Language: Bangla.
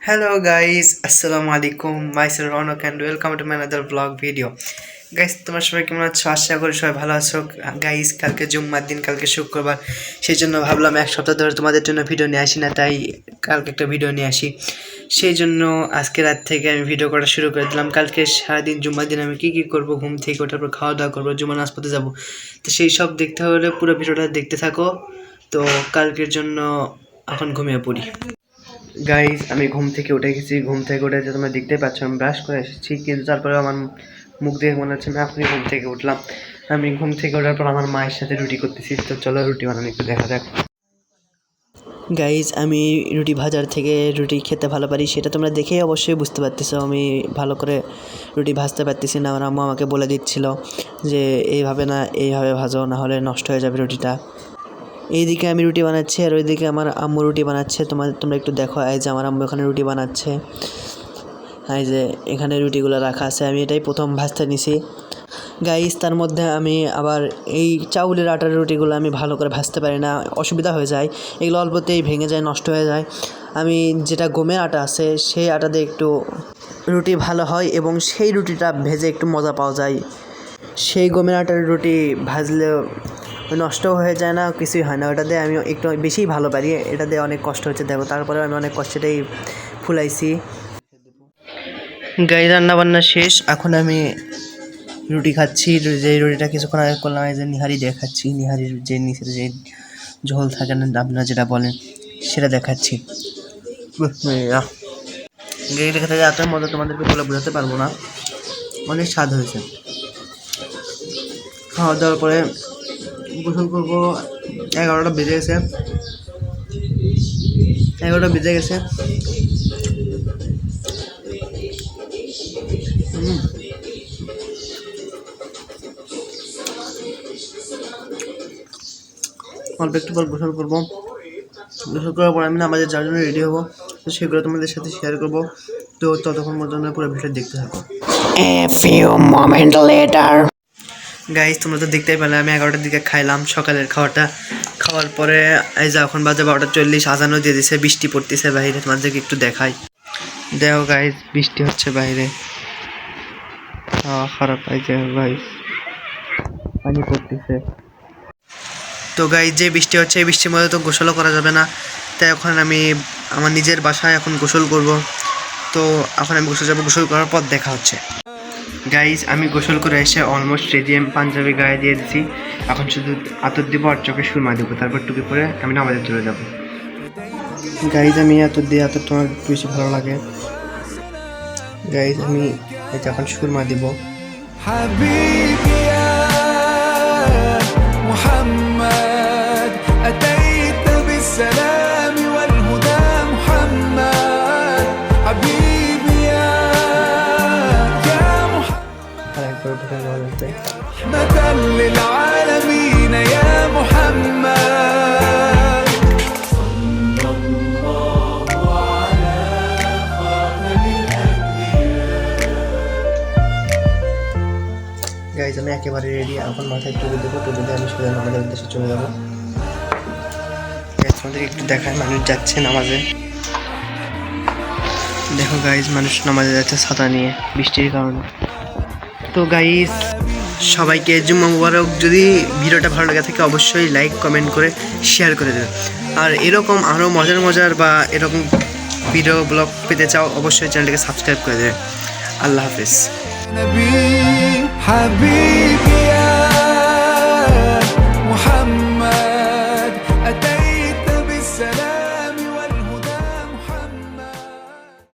Hello guys, Assalamu alaikum. Myself Ronak and welcome to my another vlog video. Guys তোমরা সবাই কেমন আছো? আশা করি সবাই ভালো আছো। গাইস কালকে জুম্মার দিন, কালকে শুক্রবার, সেই জন্য ভাবলাম এক সপ্তাহ ধরে তোমাদের জন্য ভিডিও নিয়ে আসি না, তাই কালকে একটা ভিডিও নিয়ে আসি। সেই জন্য আজকে রাত থেকে আমি ভিডিও করা শুরু করে দিলাম। কালকে সারাদিন জুম্মার দিন আমি কী কী করবো, ঘুম থেকে ওঠার পর খাওয়া দাওয়া করবো, জুম্মা নামাজ পড়তে যাবো, তো সেই সব দেখতে হলে পুরো ভিডিওটা দেখতে থাকো। তো কালকের জন্য এখন ঘুমিয়ে পড়ি। গাইজ আমি ঘুম থেকে উঠে গেছি। ঘুম থেকে উঠে যে তোমরা দেখতে পাচ্ছ আমি ব্রাশ করে এসেছি, কিন্তু তারপরে আমার মুখ দেখে মনে হচ্ছে আমি এখনই ঘুম থেকে উঠলাম। আমি ঘুম থেকে ওঠার পর আমার মায়ের সাথে রুটি করতেছি, তো চলো রুটি বানানো একটু দেখা যাক। গাইজ আমি রুটি ভাজার থেকে রুটি খেতে ভালো পারি, সেটা তোমরা দেখেই অবশ্যই বুঝতে পারতেছো। আমি ভালো করে রুটি ভাজতে পারতেছি না। আমার আম্মু আমাকে বলে দিচ্ছিল যে এইভাবে না, এইভাবে ভাজো, না হলে নষ্ট হয়ে যাবে রুটিটা। এইদিকে আমি রুটি বানাচ্ছি আর ওইদিকে আমার আম্মু রুটি বানাচ্ছে। তোমরা একটু দেখো, এই যে আমার আম্মু এখানে রুটি বানাচ্ছে, এই যে এখানে রুটিগুলো রাখা আছে। আমি এটাই প্রথম ভাজতে নিছি গাইস। তার মধ্যে আমি আবার এই চাউলের আটার রুটিগুলো আমি ভালো করে ভাজতে পারি না, অসুবিধা হয়ে যায়, এগুলো অল্পতেই ভেঙে যায়, নষ্ট হয়ে যায়। আমি যেটা গমের আটা আছে সেই আটা দিয়ে একটু রুটি ভালো হয় এবং সেই রুটিটা ভেজে একটু মজা পাওয়া যায়। সেই গমের আটার রুটি ভাজলে নষ্ট হয়ে যায় না, কিছুই হয় না। ওটা দিয়ে আমি একটু বেশিই ভালো পারি। এটা দিয়ে অনেক কষ্ট হচ্ছে দেখো, তারপরে আমি অনেক কষ্টেই ফুলাইছি। গাই রান্না বান্না শেষ, এখন আমি রুটি খাচ্ছি। যে রুটিটা কিছুক্ষণ আগে করলাম, এই যে নিহারি দিয়ে খাচ্ছি। নিহারির যে নিচের যে ঝোল থাকে না, আপনারা যেটা বলেন, সেটা দেখাচ্ছি। গাইটা খেতে যে এত মজা তোমাদেরকে বলে বোঝাতে পারবো না, অনেক স্বাদ হয়েছে। খাওয়া দাওয়ার পরে গোসল করবো। 11টা বেজে গেছে। অল্প একটু পর গোসল করবো। গোসল করার পর আমি নামাজে যাওয়ার জন্য রেডি হবো, তো সেগুলো তোমাদের সাথে শেয়ার করবো। তো ততক্ষণ পর্যন্ত পুরো ভিডিও দেখতে থাকো। A few moments later. Guys তোমরা তো দেখতেই পেলে আমি 11টার দিকে খাইলাম সকালের খাওয়াটা। খাওয়ার পরে এই যে এখন বাজে 12:40, আজানও দিয়ে দিছে, বৃষ্টি পড়তেছে বাইরে। তোমাদেরকে একটু দেখাই, দেখো গাইস বৃষ্টি হচ্ছে বাইরে, খারাপ। এই যে গাইস পানি পড়তেছে। তো গাইস যে বৃষ্টি হচ্ছে, এই বৃষ্টির মধ্যে তো গোসলও করা যাবে না, তাই এখন আমি আমার নিজের বাসায় এখন গোসল করব। তো এখন আমি গোসল যাবো, গোসল করার পর দেখা হচ্ছে। গাইজ আমি গোসল করে এসে অলমোস্ট রেডি। আমি পাঞ্জাবি গায়ে দিয়ে দিচ্ছি, এখন শুধু আতর দিব আর চোখে সুরমা দেবো, তারপর টুপি পরে আমি নামাজে চলে যাবো। গাইজ আমি আতর দিয়ে, আতর তোমার বেশি ভালো লাগে। গাইজ আমি এটা এখন সুরমা দিব। رحمة للعالمين يا محمد صلى الله على خاتم الأنبياء। গাইজ আমি একেবারে রেডি, এখন মাথায় টুপি দেবো, টুপি দিয়ে আমি সোজা নামাজের উদ্দেশ্যে চলে যাবো। তোমাদেরকে একটু দেখায়, মানুষ যাচ্ছে নামাজে। দেখো গাইজ মানুষ নামাজে যাচ্ছে ছাতা নিয়ে বৃষ্টির কারণে। তো গাইজ সবাইকে জুম্মা মুবারক। যদি ভিডিওটা ভালো লাগে থাকে অবশ্যই লাইক কমেন্ট করে শেয়ার করে দেবেন। আর এরকম আরও মজার বা এরকম ভিডিও ব্লগ পেতে চাও অবশ্যই চ্যানেলটাকে সাবস্ক্রাইব করে দেবেন। আল্লাহ হাফেজ।